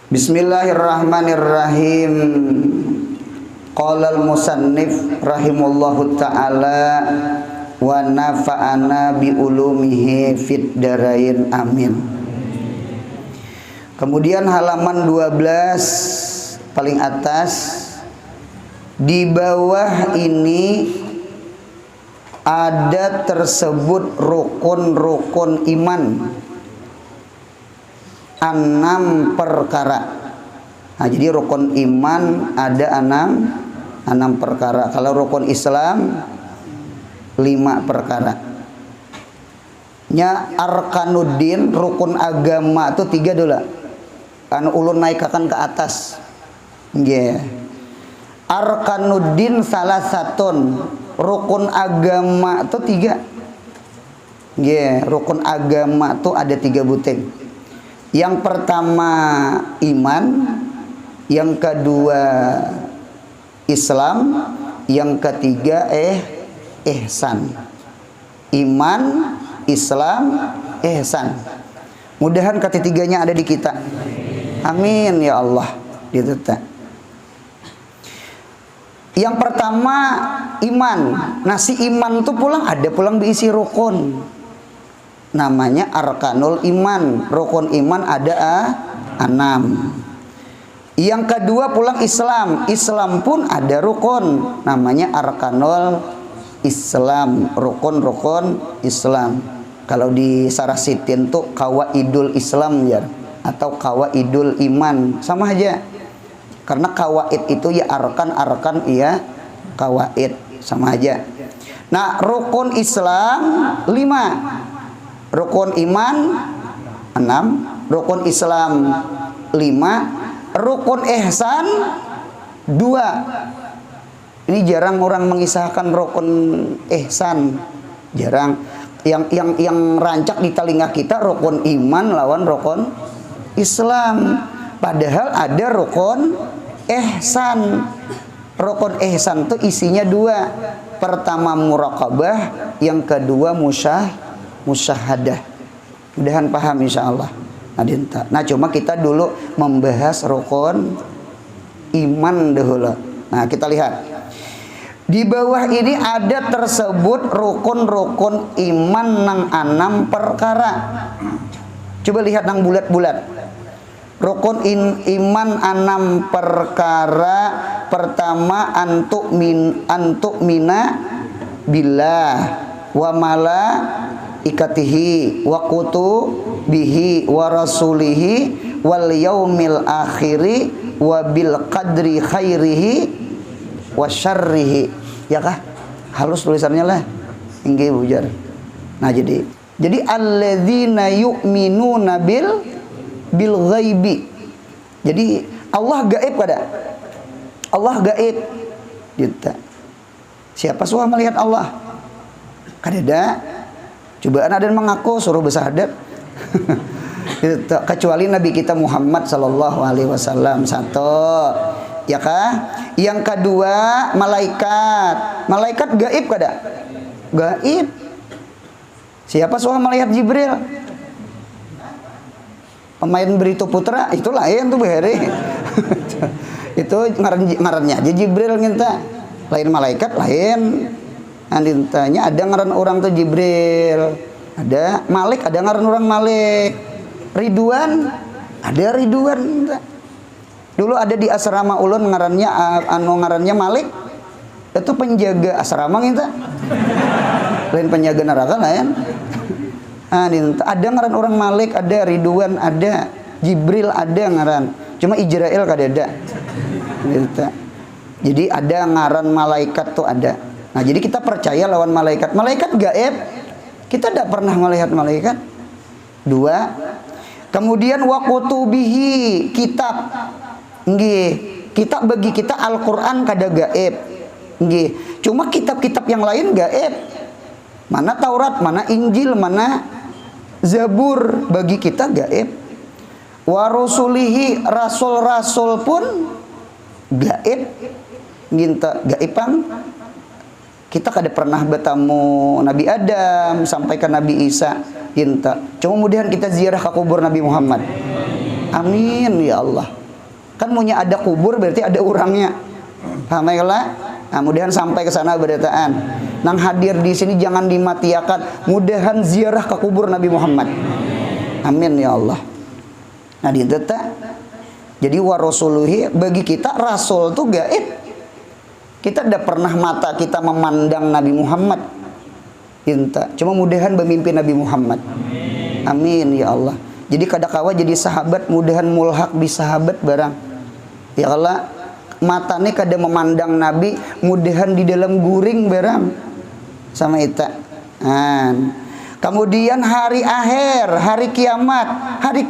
Bismillahirrahmanirrahim. Qala al-musannif rahimallahu ta'ala wa nafa'ana bi ulumihi fid darain amin. Kemudian halaman 12 paling atas, di bawah ini ada tersebut rukun-rukun iman 6 perkara. Nah, jadi rukun iman ada 6 perkara. Kalau rukun Islam 5 perkara. Nya arkanuddin, rukun agama itu 3 dulu. Anu ulun naikakan ke atas. Nggih. Arkanuddin salah satun, rukun agama itu 3. Nggih, rukun agama itu ada 3 buting. Yang pertama iman, yang kedua Islam, yang ketiga ihsan. Iman, Islam, ihsan. Mudahan ketiganya ada di kita. Amin ya Allah. Gitu tak. Yang pertama iman. Nah, si iman itu ada pulang diisi rukun. Namanya arkanul iman. Rukun iman ada 6. Yang kedua pulang Islam. Islam pun ada rukun. Namanya arkanul Islam. Rukun-rukun Islam. Kalau di Sarasitin tuh kawaidul Islam ya, atau kawaidul iman, sama aja. Karena kawaid itu ya arkan-arkan, iya kawaid, sama aja. Nah, rukun Islam 5. Rukun iman 6, rukun Islam 5, rukun ihsan 2. Ini jarang orang mengisahkan rukun ihsan, jarang. Yang rancak di telinga kita rukun iman lawan rukun Islam. Padahal ada rukun ihsan. Rukun ihsan itu isinya 2. Pertama muraqabah, yang kedua musyahadah. Mudahan paham insyaallah. Nah, cuma kita dulu membahas rukun iman dahulu. Nah, kita lihat. Di bawah ini ada tersebut rukun-rukun iman nang 6 perkara. Coba lihat nang bulat-bulat. Rukun iman 6 perkara. Pertama antuk mina billah wa mala ikatihi wa kutubihi wa rasulihi wal yaumil akhiri wa bil qadri khairihi wa syarrihi. Ya kah? Halus tulisannya lah. Inggih bujar. Nah, jadi alladzina yu'minuna bil ghaibi. Jadi Allah gaib kada? Allah gaib. Gitu. Siapa suah melihat Allah? Kadada. Cobaan ada yang mengaku suruh bersahadat. Kecuali Nabi kita Muhammad sallallahu alaihi wasallam. 1. Ya kah? Yang kedua malaikat. Malaikat gaib kada? Gaib. Siapa suah melihat Jibril? Pemain Berito Putra itu lain tuh beheri. Itu ngarannya aja Jibril nginta. Lain malaikat lain. Andintanya ada ngaran orang tuh Jibril, ada Malik, ada ngaran orang Malik. Ridwan, ada Ridwan. Dulu ada di asrama ulun ngarannya Malik. Itu penjaga asrama gitu. Lain penjaga neraka lain. Ada ngaran orang Malik, ada Ridwan, ada Jibril, ada ngaran. Cuma Ijrail kadada. Jadi ada ngaran malaikat tuh ada. Nah, jadi kita percaya lawan malaikat. Malaikat gaib. Kita tidak pernah melihat malaikat. 2. Kemudian wa kutubihi, kitab. Nggih. Kitab bagi kita Al-Qur'an kada gaib. Nggih. Cuma kitab-kitab yang lain gaib. Mana Taurat, mana Injil, mana Zabur bagi kita gaib. Wa rusulihi, rasul-rasul pun gaib. Ginta gaibang. Kita kada pernah bertemu Nabi Adam sampai ke Nabi Isa. Ginta. Cuma kemudian kita ziarah ke kubur Nabi Muhammad. Amin ya Allah. Kan punya ada kubur berarti ada orangnya. Paham ya lah? Nah, mudahan sampai ke sana beritaan. Nang hadir di sini jangan dimatiakan. Mudahan ziarah ke kubur Nabi Muhammad. Amin ya Allah. Nah, diteta. Jadi wa rasuluhi, bagi kita rasul itu gaib. Kita tidak pernah mata kita memandang Nabi Muhammad. Inta. Cuma mudahan bermimpi Nabi Muhammad. Amin ya Allah. Jadi kadakawa jadi sahabat, mudahan mulhak di sahabat barang. Ya Allah, matanya kada memandang Nabi, mudahan di dalam guring barang sama ita. Kemudian hari akhir, hari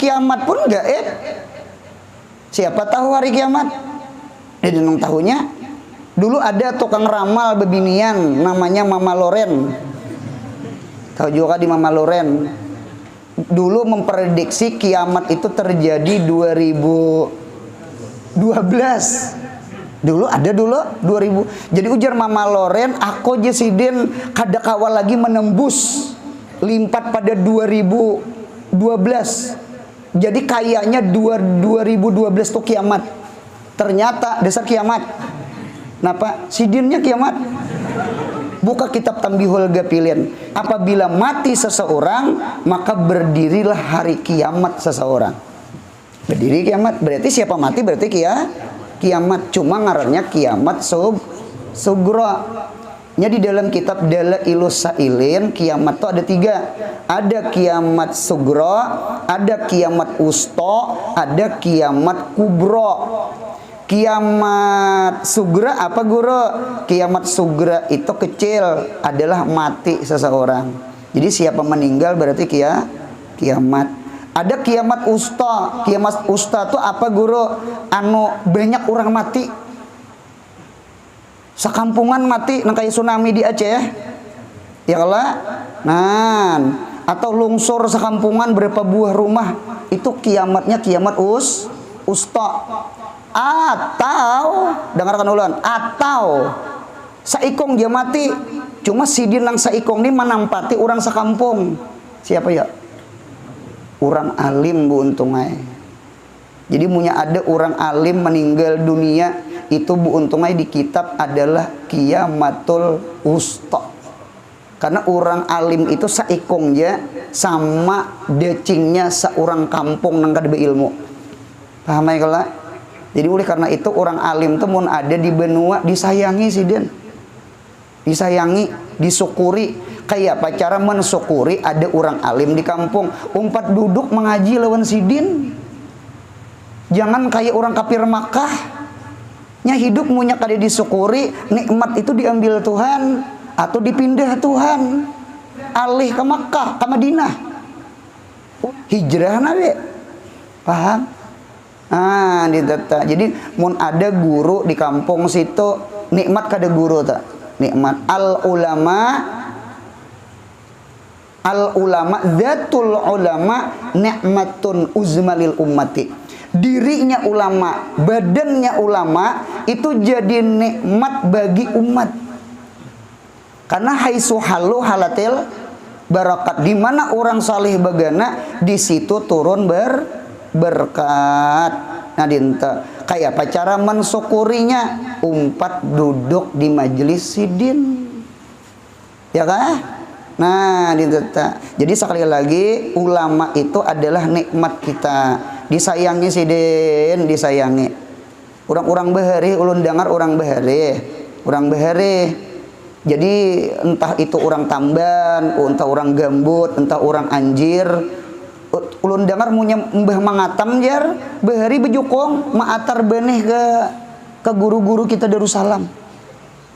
kiamat pun gaib. Siapa tahu hari kiamat? Jadi nang tahunya. Dulu ada tukang ramal bebinian namanya Mama Loren. Tahu juga di Mama Loren. Dulu memprediksi kiamat itu terjadi 2012. Dulu 2000. Jadi ujar Mama Loren, aku jesiden kada kawal lagi menembus limpat pada 2012. Jadi kayaknya 2012 tuh kiamat. Ternyata dasar kiamat. Napa? Sidinnya kiamat. Buka kitab Tambihul Gafilin. Apabila mati seseorang, maka berdirilah hari kiamat seseorang. Berdiri kiamat, berarti siapa mati berarti kiamat. Cuma ngarannya kiamat sugro. Nya di dalam kitab Dalailus Sailin, kiamat itu ada 3. Ada kiamat sugro, ada kiamat usto, ada kiamat kubro. Kiamat sugra apa guru? Kiamat sugra itu kecil, adalah mati seseorang. Jadi siapa meninggal berarti kiamat. Ada kiamat usta. Kiamat usta itu apa guru? Anu banyak orang mati. Sekampungan mati, nang kayak tsunami di Aceh. Ya Allah. Nah, atau longsor sekampungan berapa buah rumah. Itu kiamatnya kiamat usta. Atau dengarkan ulang, atau saikong dia mati, cuma sidin nang saikong ini menampati orang sekampung. Siapa ya? Orang alim bu untungai. Jadi punya ada orang alim meninggal dunia, itu bu untungai di kitab adalah kiamatul usta. Karena orang alim itu saikongnya sama decingnya seorang kampung nang kada ilmu. Paham ya kalau? Jadi oleh karena itu orang alim itu mun ada di benua disayangi sidin. Disayangi, disyukuri. Kayak apa cara mensyukuri ada orang alim di kampung. Umpat duduk mengaji lawan sidin. Jangan kayak orang kafir Makkah. Nya hidup munya kada disyukuri, nikmat itu diambil Tuhan atau dipindah Tuhan. Alih ke Makkah, ke Madinah. Hijrah nabi. Paham? Jadi mun ada guru di kampung situ nikmat kada guru tak nikmat al ulama zatul ulama nikmatun uzmalil ummati. Dirinya ulama, badannya ulama itu jadi nikmat bagi umat. Karena haitsu halu halatil barakat, di mana orang saleh bagana di situ turun berkat. Nah dinta kayak apa cara mensyukurinya? Umpat duduk di majelis sidin, ya kan? Nah dinta. Jadi sekali lagi ulama itu adalah nikmat kita, disayangi sidin, disayangi. Orang-orang bahari ulun dengar orang bahari. Jadi entah itu orang Tamban, entah orang Gambut, entah orang Anjir. Ulun dengar munya mbah mangatam jar bahari bejukong maatar beneh ke guru-guru kita Darussalam.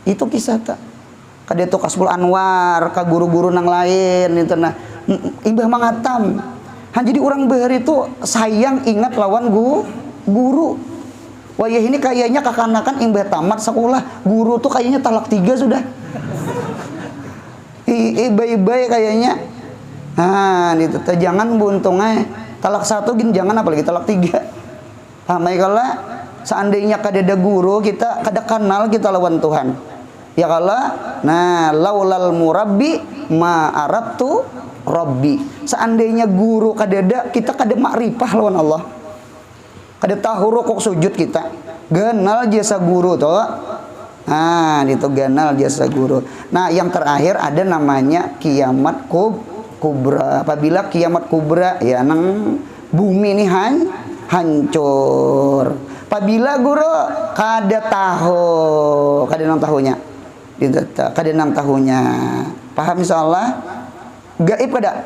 Itu kisah tak. Kada itu Kasbul Anwar, ke guru-guru nang lain itu nah imbah mangatam. Jadi orang bahari itu sayang ingat lawan guru. Wah ya ini kayaknya kakanakan imbah tamat sekolah, guru tuh kayaknya talak 3 sudah. Bayi-bayi kayaknya. Itu jangan buntungnya talak 1 gini, jangan apalagi talak 3. Paham ya kalau seandainya kada ada guru kita kada kenal kita lawan Tuhan. Ya kalau nah laulal murabbi ma arabtu rabbi. Seandainya guru kada ada kita kada makrifah lawan Allah. Kada tahu rokok sujud kita. Genal jasa guru toh. Nah, itu genal jasa guru. Nah, yang terakhir ada namanya kiamat kubra. Apabila kiamat kubra ya nang bumi ini hancur. Apabila guru kada tahu, kada nang tahunya. Kada nang tahunya. Paham insyaallah? Gaib kada?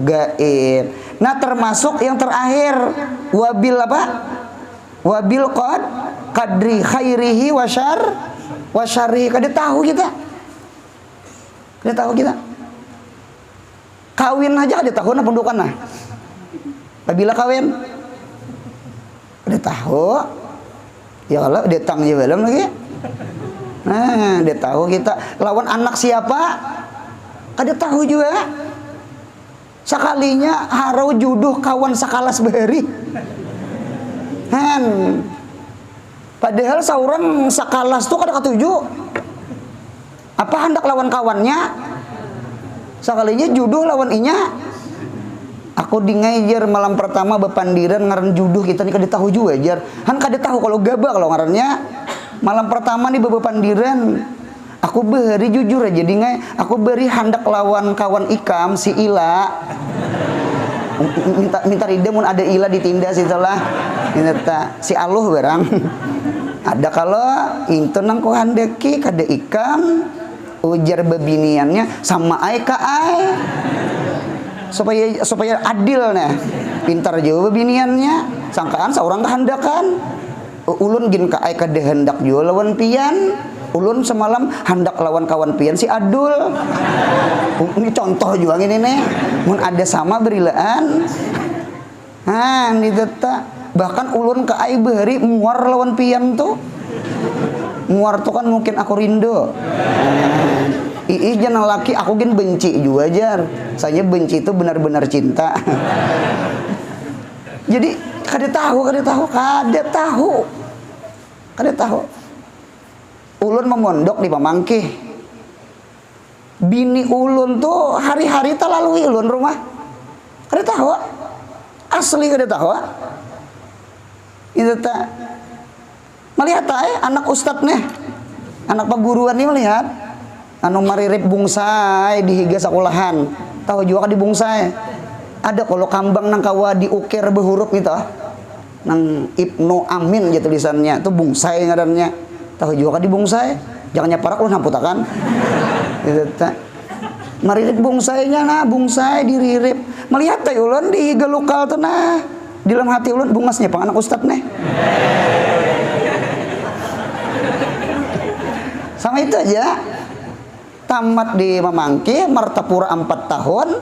Gaib. Nah, termasuk yang terakhir wabil apa? Wabil qadri khairihi wa syarrihi. Kada tahu kita. Kada tahu kita. Kawin aja kada tahu na pendukan nah. Apabila kawin kada tahu. Ya Allah, datang je belum lagi. Nah, dia tahu kita lawan anak siapa? Kada tahu juga. Sekalinya harau juduh kawan sakalas beheri. Padahal seorang sakalas tuh kada ketuju. Apa hendak lawan kawannya? Sekalinya juduh lawan inya. Aku dingai jar malam pertama bepandiran ngaran juduh kita nih kada tahu juga jar. Han kada tahu kalau gabak kalau ngarannya. Malam pertama nih bepandiran. Aku beri jujur aja dingai, aku beri hendak lawan kawan ikam si Ila. Minta rida mun ada Ila ditindas itulah. Minta si Aluh barang. Ada kalau itu nang ko handeki kada ikam ujar bebiniannya sama ai ka ai. Supaya adil nah. Pintar juga bebiniannya. Sangkaan seorang kehendakan. Ulun gin ka ai kada hendak juga lawan pian. Ulun semalam hendak lawan kawan pian si Adul. Ini contoh juga ini nih. Mun ada sama berilaan. Nah, ini tetap. Bahkan ulun ke ai behari muar lawan pian tuh. Muar tuh kan mungkin aku rindu. Ii jangan laki aku gin benci juga jar. Saya benci itu benar-benar cinta. Jadi kada tahu. Ulun memondok di Pamangkih. Bini ulun tuh hari-hari tak lalui ulun rumah. Kada tahu. Asli kada tahu. Itu tak. Melihat anak ustad nih. Anak paguruan nih melihat. Anu maririp bungsai di higa sekolahan. Tahu juga di bungsai. Ada kalau kambang nang kawa diukir berhuruf gitu. Nang Ibnu Amin aja tulisannya. Itu bungsai ngarannya. Tahu juga di bungsai, jangan nyaparak ulun hamputakan. Gitu tak. Maririp bungsainya nah, bungsai diririp. Melihat teh ulun di galukal tuh nah. Di dalam hati ulun bungasnya pang anak ustad nih. Sama itu aja. Tamat di Mamangkih, Martapura 4 tahun.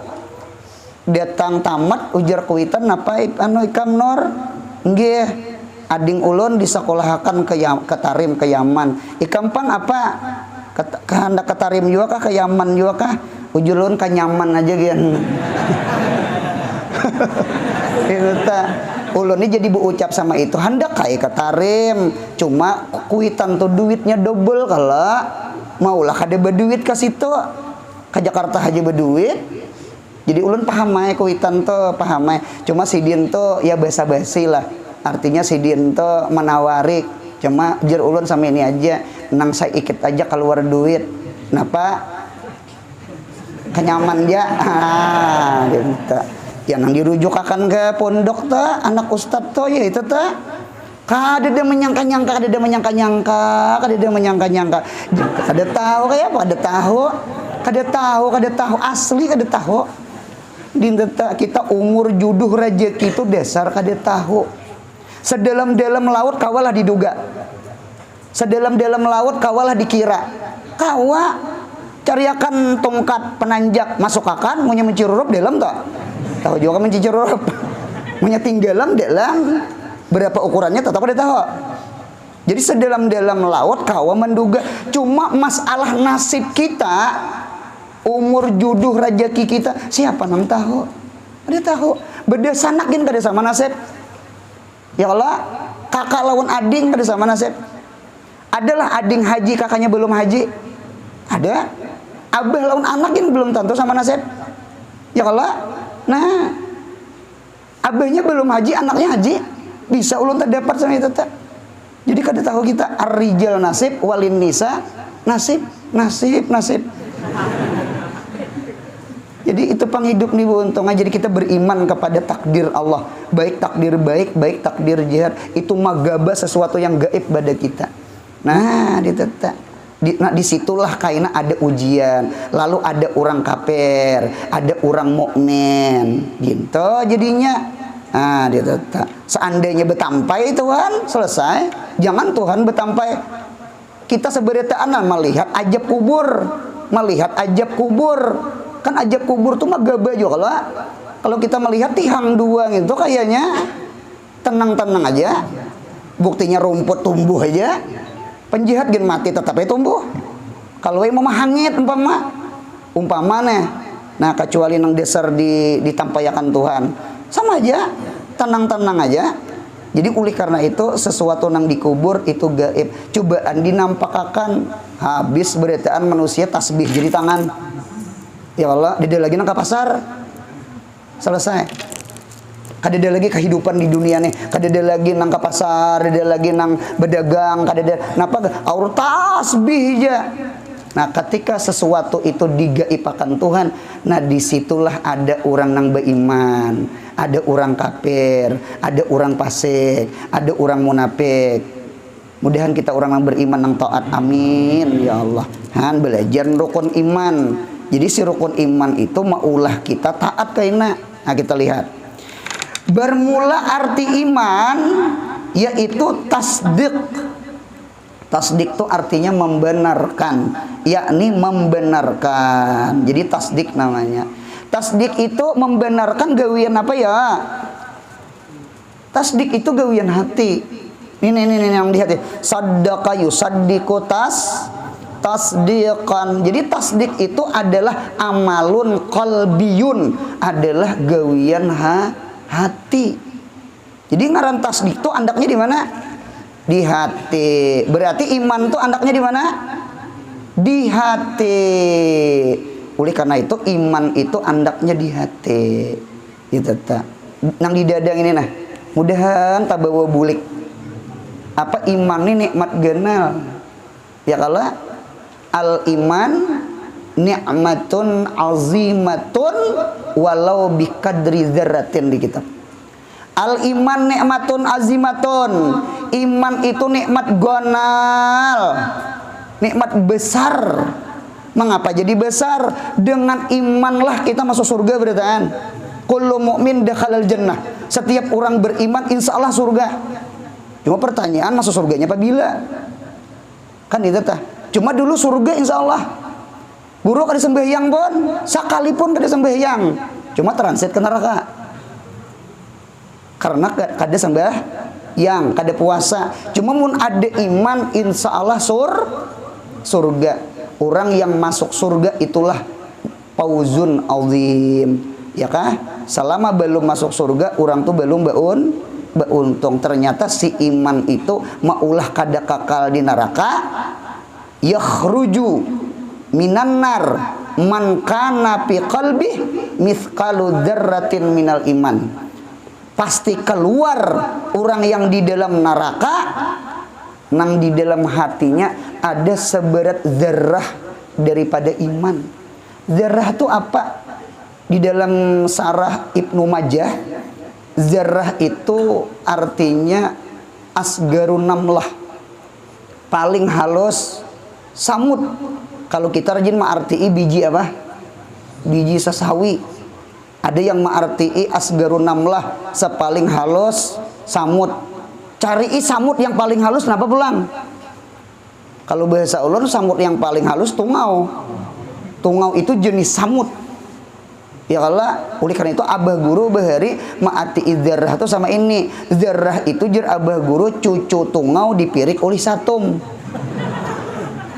Datang tamat ujar kuitan apa anu ikam Nor? Nggih. Ading ulun disekolahakan ke Tarim ke Yaman. Ikam pang apa? Kehendak ke Tarim juga kah ke Yaman juga kah? Ujur ulun ke Nyaman aja gian. Itu tak. Ulun ini jadi berucap sama itu. Hendak kayak ke Tarim. Cuma kuitan tuh duitnya double kalau maulah kada berduit ke situ. Ke Jakarta aja berduit. Jadi ulun paham aja kuitan tuh paham aja. Cuma sidin tuh ya basa-basi lah. Artinya si Dinto menawari, cuma jer ulun sama ini aja, nang saya ikut aja keluar duit. Kenapa? Kenyaman dia, Dinto. Ya nang dirujuk akan ke pondok ta, anak ustad to ya itu ta. Kada dia menyangka-nyangka, kada dia menyangka-nyangka. Kada tahu kayak apa? Kada tahu asli kada tahu. Dinto kita umur juduh rezeki itu dasar kada tahu. Sedalam-dalam laut kawalah diduga. Sedalam-dalam laut kawalah dikira. Kawa cariakan tongkat penanjak masukakan munya mencirurup dalam tak? Tahu juga mencirurup. Munya tinggalam dalam berapa ukurannya tetap ada tahu. Jadi sedalam-dalam laut kawa menduga. Cuma masalah nasib kita, umur juduh rezeki kita, siapa nang tahu? Ada tahu. Beda sanakin kada sama nasib. Ya Allah, kakak lawan ading kada sama nasib. Adalah ading haji, kakaknya belum haji. Ada. Abah lawan anak ini belum tentu sama nasib. Ya Allah. Nah, abahnya belum haji, anaknya haji. bisa ulun tak dapat sama itu tak. Jadi kada tahu kita ar-rijal nasib walin nisa nasib. Jadi itu penghidup nih untungnya. Jadi kita beriman kepada takdir Allah, baik takdir baik, baik takdir jahat. Itu magaba sesuatu yang gaib pada kita. Nah, disitulah kaina ada ujian, lalu ada orang kafir, ada orang mukmin, gitu jadinya. Nah, seandainya betampai Tuhan selesai, jangan Tuhan betampai. Kita seberitaan melihat ajab kubur, kan ajab kubur tuh mah gaba juga kalau kita melihat tihang dua gitu kayaknya tenang-tenang aja, buktinya rumput tumbuh aja, penjahat gen mati tetap aja tumbuh. Kalau yang mau hangit umpamanya, nah kecuali nang dasar ditampayakan Tuhan, sama aja, tenang-tenang aja. Jadi oleh karena itu sesuatu nang dikubur itu gaib. Cobaan dinampakakan, habis beritaan manusia tasbih jadi tangan. Ya Allah, dia lagi nang ke pasar. Selesai. Kadeda lagi kehidupan di dunia nih. Kadeda lagi nang ke pasar, kadeda lagi nang berdagang, kadeda napa aur tasbih aja. Nah, ketika sesuatu itu digaibakan Tuhan, nah disitulah ada orang nang beriman, ada orang kafir, ada orang fasik, ada orang munafik. Mudahan kita orang yang beriman nang taat, amin ya Allah. Han belajar rukun iman. Jadi si rukun iman itu maulah kita taat kaina. Nah, kita lihat. Bermula arti iman yaitu tasdik. Tasdik itu artinya membenarkan, yakni membenarkan. Jadi tasdik namanya. Tasdik itu membenarkan gawian apa ya? Tasdik itu gawian hati. Ini yang di hati. Saddaqa yusaddiqu tasdiqan. Jadi tasdik itu adalah amalun qalbiyun, adalah gawian hati. Jadi ngaran tasdik itu andaknya di mana? Di hati. Berarti iman itu andaknya di mana? Di hati. Oleh karena itu iman itu andaknya di hati. Gitu ta. Nang di dadang ini nah. Mudahan tak bawa bulik. Apa iman ini nikmat genal. Ya kalau al iman ni'matun azimatun walau biqadri dzarratin di kitab. Al iman nikmatun azimatun. Iman itu nikmat gonal, nikmat besar. Mengapa jadi besar? Dengan imanlah kita masuk surga beritaan. Kullu mu'min dakhalal jannah. Setiap orang beriman insya Allah surga. Cuma pertanyaan masuk surganya apabila? Kan itu tah. Cuma dulu surga insya Allah. Guru kada sembahyang pun, sekalipun kada sembahyang, cuma transit ke neraka. Karena kada sembahyang, kada puasa. Cuma mun ada iman insya Allah surga. Orang yang masuk surga itulah fauzun azim. Ya kah? Selama belum masuk surga, orang tuh belum beuntung. Ternyata si iman itu maulah kada kakal di neraka. Yakhruju minan nar man kana fi qalbi mithqalu dzarratin minal iman. Pasti keluar orang yang di dalam neraka, nang di dalam hatinya ada seberat zarrah daripada iman. Zarrah itu apa? Di dalam Sarah Ibnu Majah, zarrah itu artinya asgarun namlah, paling halus samud. Kalau kita rajin ma'arti'i biji apa? Biji sesawi. Ada yang ma'arti'i asgarun namlah, sepaling halus samud. Cari samud yang paling halus kenapa pulang? Kalau bahasa ulun samud yang paling halus tungau. Tungau itu jenis samud. Ya kalau oleh karena itu abah guru bahari ma'arti'i zarrah itu sama ini. Zarrah itu jer abah guru cucu tungau dipirik oleh satum.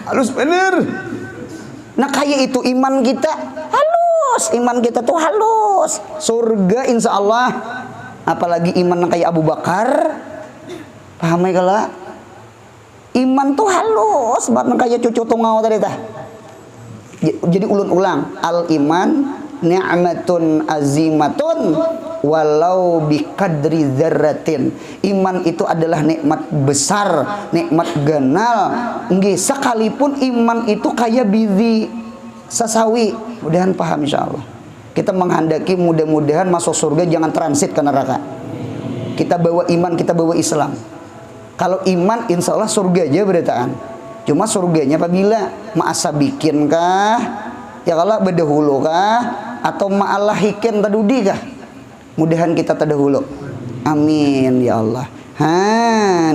Halus bener. Nah kayak itu iman kita halus, iman kita tuh halus, surga insya Allah. Apalagi iman kayak Abu Bakar, paham ya kalau iman tuh halus, bahkan kayak cucu tungau tadi tah. Jadi ulun ulang, al iman ni'matun azimatun walau biqadri dzarratin. Iman itu adalah nikmat besar, nikmat ganal. Nggih, sekalipun iman itu kayak biji sasawi. Mudahan paham insyaallah. Kita menghendaki mudah-mudahan masuk surga, jangan transit ke neraka. Kita bawa iman, kita bawa Islam. Kalau iman insya Allah surga aja beritaan. Cuma surganya apabila ma'asabikin kah, ya kalau berdahulu kah, atau ma'alahikin tadudi kah. Mudahan kita terdahulu. Amin ya Allah.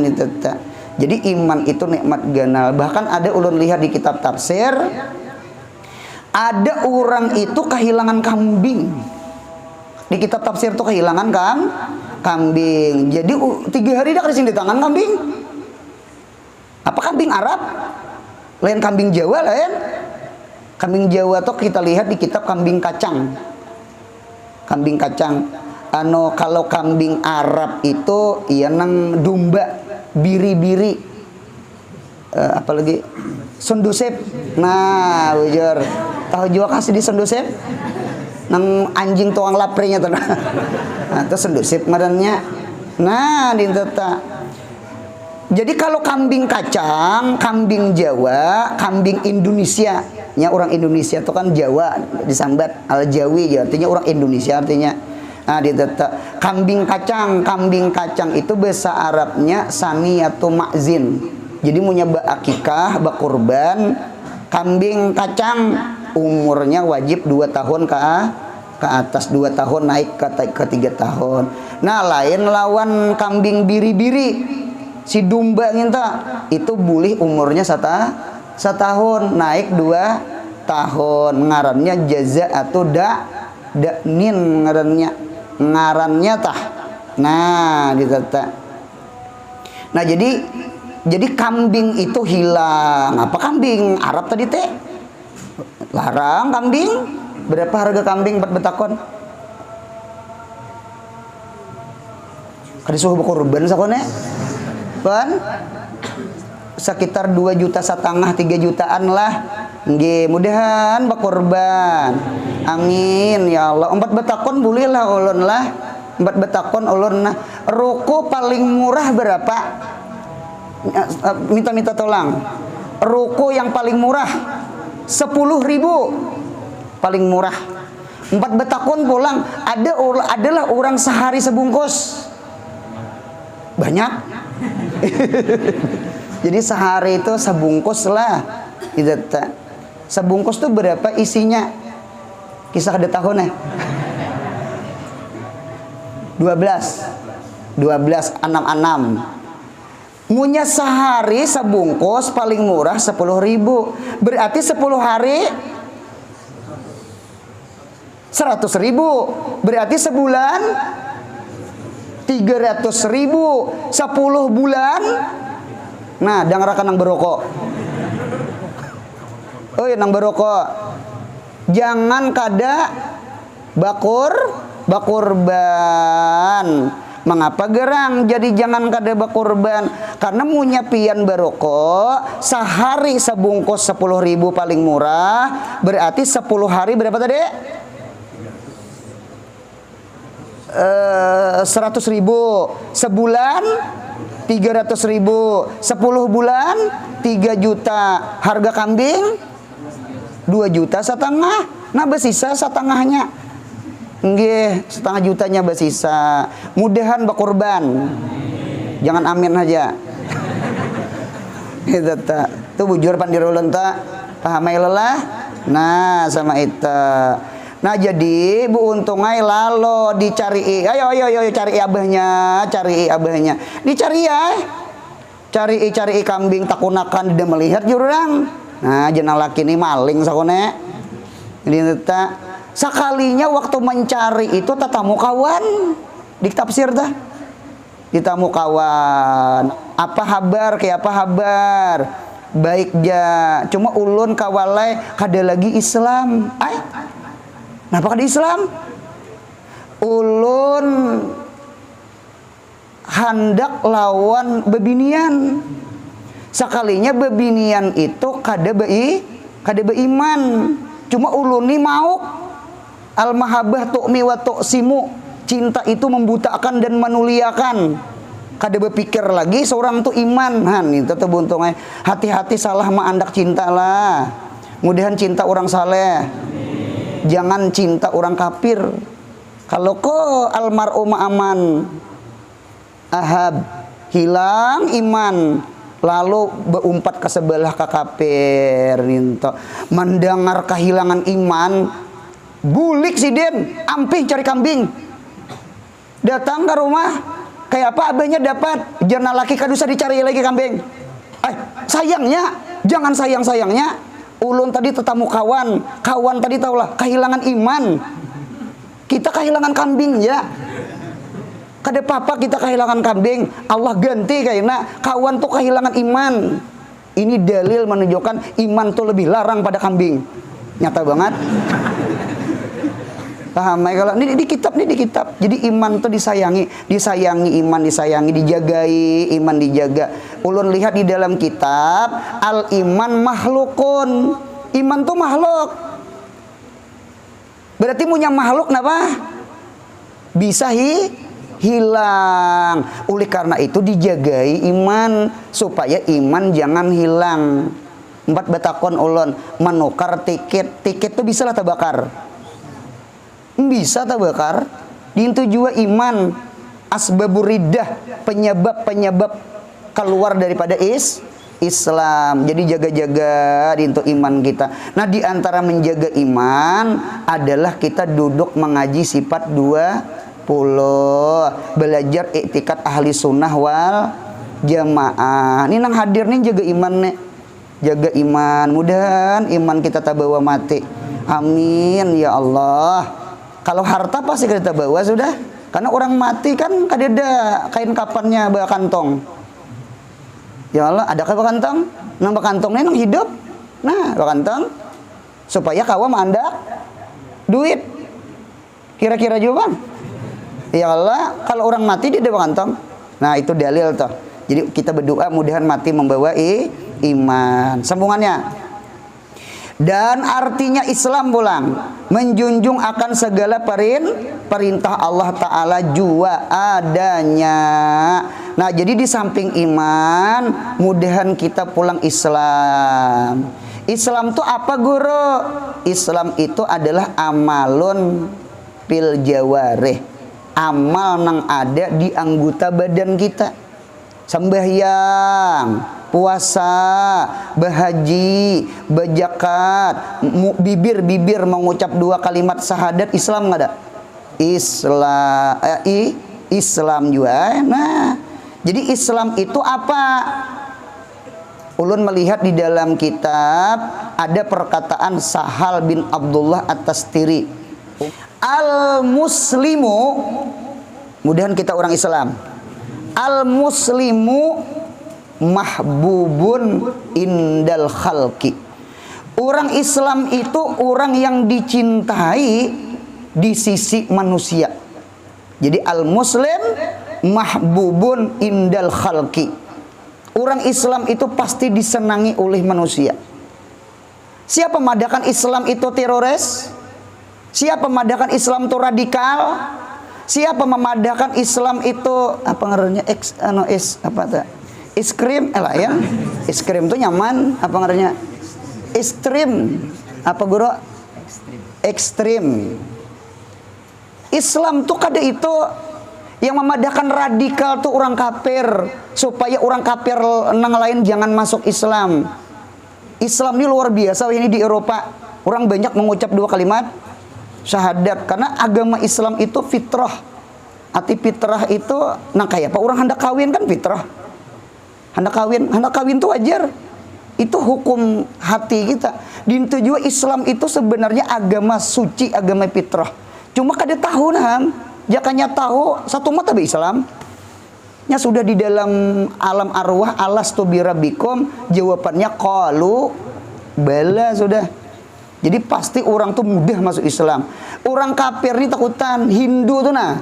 Ini tetap. Jadi iman itu nikmat ganal. Bahkan ada ulun lihat di kitab tafsir, ada orang itu kehilangan kambing. Di kitab tafsir itu kehilangan kambing. Jadi 3 hari dah kesini di tangan kambing. Apa kambing Arab? Lain kambing Jawa lain. Kambing Jawa tuh kita lihat di kitab kambing kacang. Kambing kacang. Kalau kambing Arab itu ya nang domba biri-biri. Apalagi sondosep. Nah, bujur. Tahu juga kasih di sondosep? Nang anjing tuang laprenya tuh. Nah, itu sondosep madannya. Nah, dinteta. Jadi kalau kambing kacang, kambing Jawa, kambing Indonesia, nya orang Indonesia itu kan Jawa disambat al Jawi, artinya orang Indonesia artinya. Nah, dinteta. Kambing kacang itu bahasa Arabnya saniyatu ma'zin. Jadi mau nyoba akikah, bakurban, kambing kacang umurnya wajib 2 tahun ke atas, 2 tahun naik ke 3 tahun. Nah, lain lawan kambing biri-biri, si domba nginta itu boleh umurnya 1 tahun naik 2 tahun. Ngarannya jaza atau daknin ngarannya tah. Nah, ditata. Nah, jadi kambing itu hilang. Apa kambing Arab tadi teh? Larang kambing. Berapa harga kambing buat betakon? Kadisuh berkorban sakone? Ban? Sekitar 2,5 juta, 3 jutaan lah. Nggih, mudahan berkorban. Amin ya Allah. 4 betakon boleh lah ulun lah. 4 betakon ulun nah. Ruko paling murah berapa? Minta tolong. Ruko yang paling murah 10.000 paling murah. 4 betakon pulang adalah orang sehari sebungkus. Banyak. Jadi sehari itu sebungkus lah. Sebungkus tuh berapa isinya? Kisah ada tahunnya 12 6 Munya sehari sebungkus paling murah 10.000. Berarti 10 hari 100.000. Berarti sebulan 300.000. 10 bulan. Nah, dangarakan nang berokok. Oh ya, nang berokok. Jangan kada bakurban. Mengapa gerang? Jadi jangan kada bakurban. Karena munya pian berokok sehari sebungkus 10.000 paling murah. Berarti 10 hari berapa tadi? 100.000. Sebulan 300.000. 10 bulan 3 juta. Harga kambing 2,5 juta. Nah, bersisa setengahnya. Nggih, 0,5 jutanya bersisa. Mudahan berkorban. Jangan amin aja. Itu tak. Itu bujur pandirulun tak. Pahamai lelah. Nah, sama itu. Nah, jadi Bu Untungai lalu dicari. Ayo cari abahnya, Dicari ya. Cari kambing takunakan dia melihat jurang. Nah, jenang laki ini maling sakone. Ini tak. Sekalinya waktu mencari itu tatamu kawan di tafsir dah. Ditamu kawan. Apa kabar? Kayak apa kabar? Baik ja. Cuma ulun kawalai kada lagi Islam. Kenapa kada Islam? Ulun hendak lawan bebinian. Sekalinya bebinian itu kada beiman. Cuma ulun ni mau al-mahabbah tu'mi wa tu'simu. Cinta itu membutakan dan menuliakan. Kada berpikir lagi seorang tuh iman. Han itu tuh buntungnya. Hati-hati salah mah andak cinta lah. Mudahan cinta orang saleh. Jangan cinta orang kafir. Kalau ko almar'u ma'aman ahab, hilang iman, lalu berumpat ke sebelah ke kafir. Mendengar kehilangan iman, bulik si Den, ampih cari kambing. Datang ke rumah, kayak apa abahnya dapat, jana laki kadusa dicari lagi kambing. Sayangnya, jangan sayang-sayangnya, ulun tadi tetamu kawan tadi taulah kehilangan iman. Kita kehilangan kambing ya. Kada apa-apa kita kehilangan kambing, Allah ganti kayaknya kawan tuh kehilangan iman. Ini dalil menunjukkan iman tuh lebih larang pada kambing. Nyata banget. Paham ya? Kalau ini di kitab. Jadi iman tuh disayangi iman disayangi, dijagai, iman dijaga. Ulun lihat di dalam kitab, al iman makhlukun. Iman tuh makhluk. Berarti punya makhluk napa? Bisa hilang. Oleh karena itu dijagai iman supaya iman jangan hilang. 4 batakon ulun menukar tiket tuh bisa lah terbakar. Bisa terbakar. Dintu jua iman asbabur riddah, penyebab keluar daripada Islam. Jadi jaga-jaga dintu iman kita. Nah, di antara menjaga iman adalah kita duduk mengaji sifat 20, belajar iktikat ahli sunnah wal jamaah. Ini nang hadir nih jaga iman nih. Jaga iman, mudahan iman kita tak bawa mati. Amin ya Allah. Kalau harta pasti kita bawa sudah. Karena orang mati kan kadeda kain kapannya bawa kantong. Ya Allah, adakah bawa kantong? Nang bawa kantongnya nang hidup. Nah, bawa kantong supaya kawam anda duit. Kira-kira juga. Ya Allah, kalau orang mati dia bawa kantong. Nah, itu dalil toh. Jadi kita berdoa mudahan mati membawa iman. Sambungannya. Dan artinya Islam pulang menjunjung akan segala perintah Allah Ta'ala jua adanya. Nah, jadi di samping iman, mudahan kita pulang Islam. Islam itu apa guru? Islam itu adalah amalun fil jawarih. Amal nang ada di anggota badan kita. Sembahyang, puasa, berhaji, berzakat, bibir mengucap 2 kalimat syahadat, Islam nggak ada? Islam juga. Nah, jadi Islam itu apa? Ulun melihat di dalam kitab ada perkataan Sahal bin Abdullah At-Tastiri. Al-muslimu, mudahan kita orang Islam. Al-muslimu mahbubun indal khalqi. Orang Islam itu orang yang dicintai di sisi manusia. Jadi al-muslim mahbubun indal khalqi. Orang Islam itu pasti disenangi oleh manusia. Siapa memadakan Islam itu teroris? Siapa memadakan Islam itu radikal? Siapa memadahkan Islam itu apa ngarannya es krim lah ya. Es krim itu nyaman apa ngarannya? Ekstrim. Apa guru? Ekstrim. Islam tuh kada itu yang memadahkan radikal tuh orang kafir supaya orang kafir nang lain jangan masuk Islam. Islam ini luar biasa ini di Eropa. Orang banyak mengucap 2 kalimat syahadat karena agama Islam itu fitrah. Arti fitrah itu nah kayak apa orang hendak kawin kan fitrah. Hendak kawin itu wajar. Itu hukum hati kita. Dintu juga Islam itu sebenarnya agama suci, agama fitrah. Cuma kada tahu nah. Jakanya tahu satu mata be Islam. Nya sudah di dalam alam arwah alastu birabbikum, jawabannya qalu bala sudah. Jadi pasti orang tuh mudah masuk Islam. Orang kafir ini takutan. Hindu tuh nah.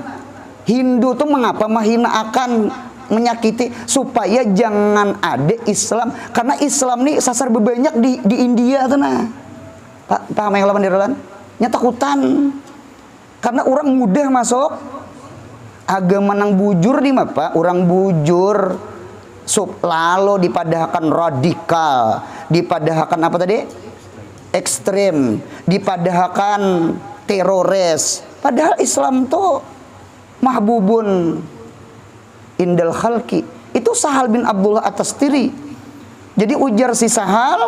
Hindu tuh mengapa menghina akan menyakiti supaya jangan ada Islam. Karena Islam nih sasar berbanyak di India tuh nah. Paham yang lawan di Roland? Nya takutan. Karena orang mudah masuk agama nang bujur di mapa orang bujur lalu dipadahkan radikal, dipadahkan apa tadi, ekstrem, dipadahkan teroris. Padahal Islam tuh mahbubun indal khalqi. Itu Sahal bin Abdullah At-Tastiri. Jadi ujar si Sahal,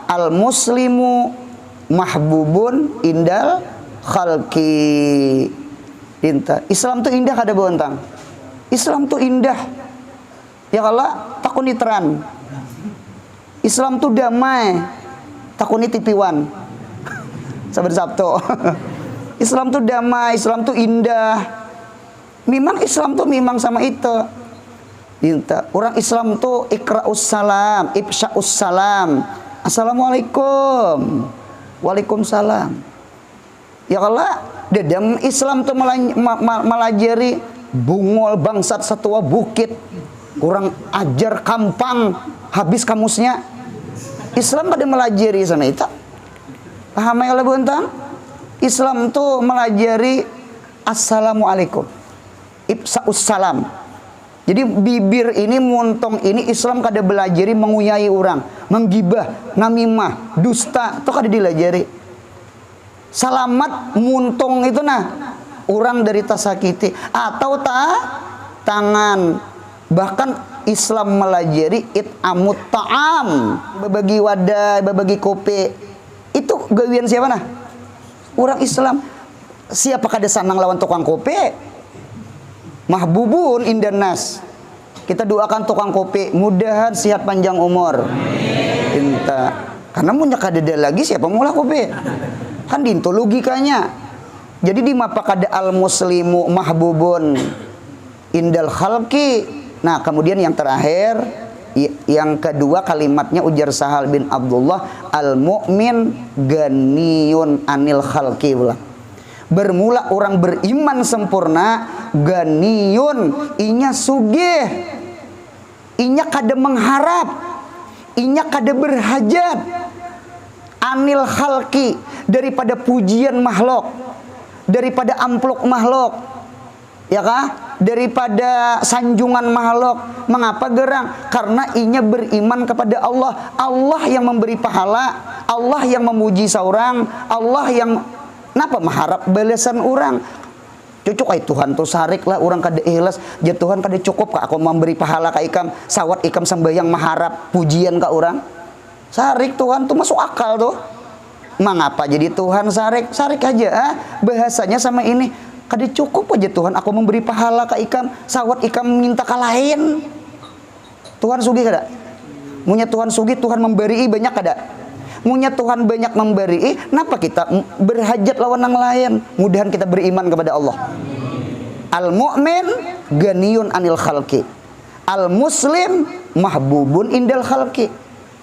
al muslimu mahbubun indal khalqi. Islam tuh indah kada bontang. Islam tuh indah. Ya Allah, takuni teran. Islam tuh damai. Takuni tipiwan. Sabar Sabtu. Islam tuh damai, Islam tuh indah. Memang Islam tuh memang sama itu. Orang Islam tuh ikra'us salam, ifsya'us salam. Assalamualaikum. Waalaikumsalam. Ya Allah, dedam Islam tuh melajari bungol bangsat setua bukit. Kurang ajar kampang, habis kamusnya. Islam pada melajari sana itu. Paham ya Allah buntang? Islam tuh melajari assalamualaikum, ifsa'us salam. Jadi bibir ini, muntong ini Islam kada belajari menguyai orang, menggibah, namimah, dusta, itu kada dilajari. Salamat muntong itu nah orang dari tasakiti atau tangan. Bahkan Islam melajari it'amut ta'am, berbagi wadah, berbagi kopi. Itu gawian siapa nah? Orang Islam. Siapa kada sanang lawan tukang kopi? Mahbubun indan nas. Kita doakan tukang kopi mudahan sehat panjang umur. Inta. Karena munya kada ada lagi siapa mula kopi. Kan dinto logikanya. Jadi di mapa kada al muslimu mahbubun indal khalqi. Nah, kemudian yang terakhir, yang kedua kalimatnya ujar Sahal bin Abdullah, al-mu'min ganiyun anil khalqi. Bermula orang beriman sempurna, ganiyun, inya sugih, inya kada mengharap, inya kada berhajat, anil khalqi, daripada pujian makhluk, daripada ampluk makhluk, ya kah? Daripada sanjungan makhluk. Mengapa gerang? Karena inya beriman kepada Allah. Allah yang memberi pahala, Allah yang memuji seorang, Allah yang napa mengharap balasan orang. Cucuk ay Tuhan tuh sarik lah orang kada ikhlas. Ya Tuhan kada cukup kak aku memberi pahala ka ikam, sawat ikam sembahyang mengharap pujian ka orang. Sarik Tuhan tuh masuk akal tuh. Mengapa jadi Tuhan sarik? Sarik aja bahasanya sama ini. Kada cukup aja Tuhan aku memberi pahala ke ikam, sawat ikam minta ke lain. Tuhan sugih kada? Munya Tuhan sugih, Tuhan memberi banyak kada? Munya Tuhan banyak memberi, napa kita berhajat lawan yang lain? Mudahan kita beriman kepada Allah. Al-mu'min ganiyun anil khalqi, al-muslim mahbubun indal khalqi.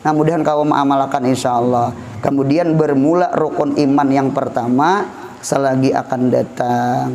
Nah, mudahan kau mengamalkan insyaallah. Kemudian bermula rukun iman yang pertama selagi akan datang.